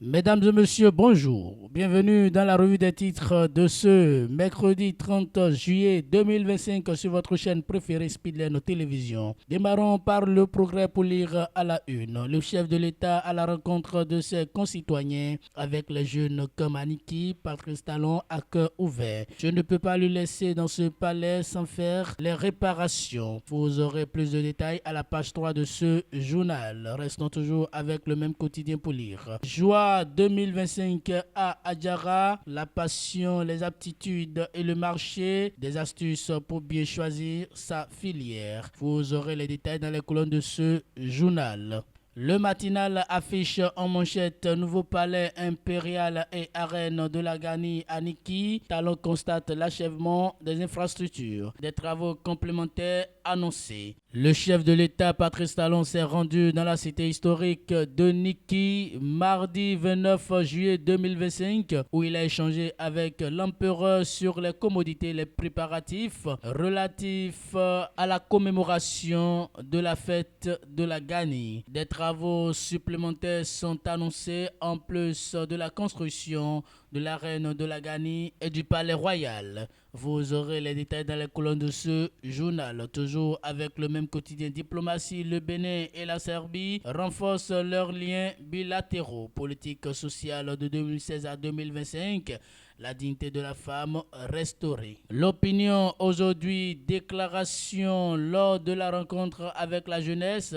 Mesdames et messieurs, bonjour. Bienvenue dans la revue des titres de ce mercredi 30 juillet 2025 sur votre chaîne préférée Speedline Télévision. Démarrons par le progrès pour lire à la une. Le chef de l'État à la rencontre de ses concitoyens avec les jeunes comme Aniki, Patrice Talon à cœur ouvert. Je ne peux pas le laisser dans ce palais sans faire les réparations. Vous aurez plus de détails à la page 3 de ce journal. Restons toujours avec le même quotidien pour lire. Joie 2025 à Adjara, la passion, les aptitudes et le marché, des astuces pour bien choisir sa filière. Vous aurez les détails dans les colonnes de ce journal. Le matinal affiche en manchette nouveau palais impérial et arène de la Gani à Niki. Talon constate l'achèvement des infrastructures. Des travaux complémentaires annoncés. Le chef de l'État, Patrice Talon, s'est rendu dans la cité historique de Niki mardi 29 juillet 2025 où il a échangé avec l'empereur sur les commodités et les préparatifs relatifs à la commémoration de la fête de la Gani. Des travaux supplémentaires sont annoncés en plus de la construction de l'arène de la Gani et du palais royal. Vous aurez les détails dans les colonnes de ce journal. Toujours avec le même quotidien diplomatie, le Bénin et la Serbie renforcent leurs liens bilatéraux. Politique sociale de 2016 à 2025. La dignité de la femme restaurée. L'opinion aujourd'hui, déclaration lors de la rencontre avec la jeunesse.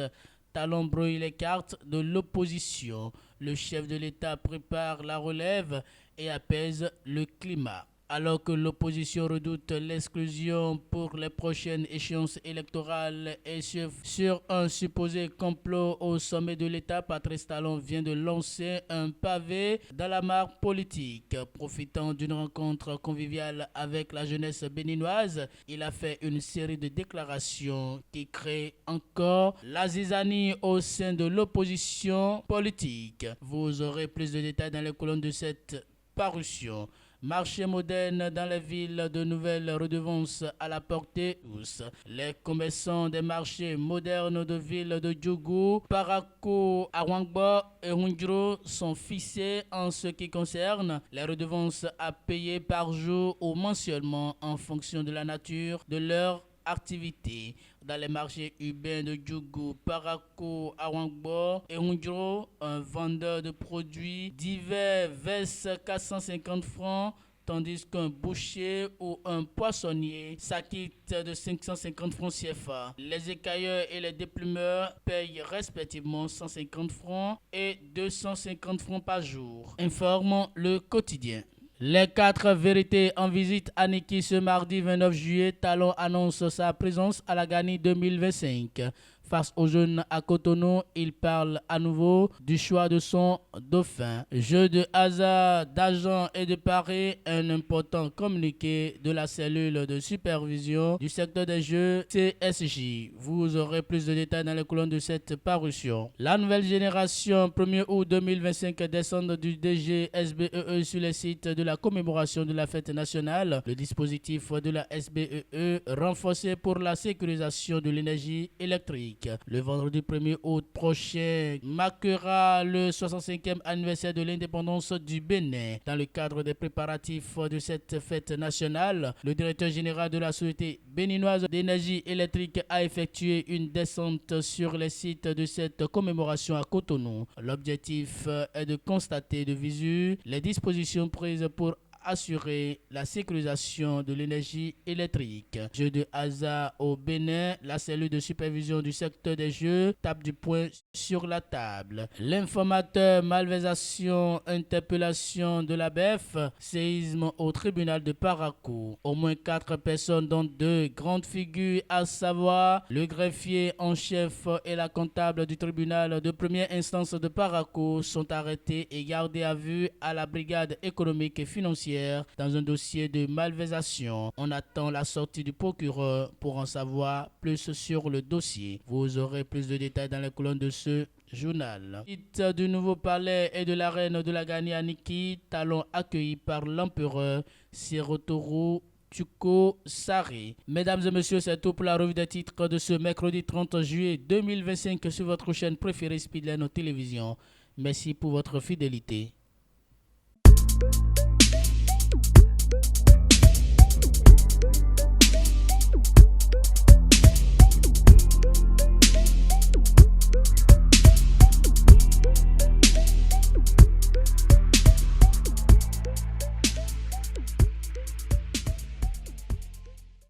Talon brouille les cartes de l'opposition. Le chef de l'État prépare la relève et apaise le climat. Alors que l'opposition redoute l'exclusion pour les prochaines échéances électorales et sur un supposé complot au sommet de l'État, Patrice Talon vient de lancer un pavé dans la mare politique. Profitant d'une rencontre conviviale avec la jeunesse béninoise, il a fait une série de déclarations qui créent encore la zizanie au sein de l'opposition politique. Vous aurez plus de détails dans les colonnes de cette parution. Marché moderne dans les villes, de nouvelles redevances à la portée de tous. Les commerçants des marchés modernes de villes de Djougou, Parakou, Awangbo et Hundro sont fixés en ce qui concerne les redevances à payer par jour ou mensuellement en fonction de la nature de leur activité. Dans les marchés urbains de Djougou, Parakou, Awangbo et Hundro, un vendeur de produits divers verse 450 francs tandis qu'un boucher ou un poissonnier s'acquitte de 550 francs CFA. Les écailleurs et les déplumeurs payent respectivement 150 francs et 250 francs par jour, informe le quotidien. Les 4 vérités en visite à Niki ce mardi 29 juillet. Talon annonce sa présence à la Gani 2025. Face aux jeunes à Cotonou, il parle à nouveau du choix de son dauphin. Jeu de hasard, d'argent et de paris, un important communiqué de la cellule de supervision du secteur des jeux CSJ. Vous aurez plus de détails dans les colonnes de cette parution. La nouvelle génération, 1er août 2025, descend du DG SBEE sur les sites de la commémoration de la fête nationale. Le dispositif de la SBEE renforcé pour la sécurisation de l'énergie électrique. Le vendredi 1er août prochain marquera le 65e anniversaire de l'indépendance du Bénin. Dans le cadre des préparatifs de cette fête nationale, le directeur général de la Société béninoise d'énergie électrique a effectué une descente sur les sites de cette commémoration à Cotonou. L'objectif est de constater de visu les dispositions prises pour assurer la sécurisation de l'énergie électrique. Jeu de hasard au Bénin, la cellule de supervision du secteur des jeux tape du poing sur la table. L'informateur, malversation, interpellation de la BEF, séisme au tribunal de Parakou. Au moins 4 personnes dont 2 grandes figures, à savoir le greffier en chef et la comptable du tribunal de première instance de Parakou, sont arrêtés et gardés à vue à la brigade économique et financière dans un dossier de malversation. On attend la sortie du procureur pour en savoir plus sur le dossier. Vous aurez plus de détails dans les colonnes de ce journal. Site du nouveau palais et de l'arène de la Gani à Niki, Talon accueilli par l'empereur Sirotoro Tuko Sari. Mesdames et messieurs, c'est tout pour la revue des titres de ce mercredi 30 juillet 2025 sur votre chaîne préférée Speedline Télévision. Merci pour votre fidélité.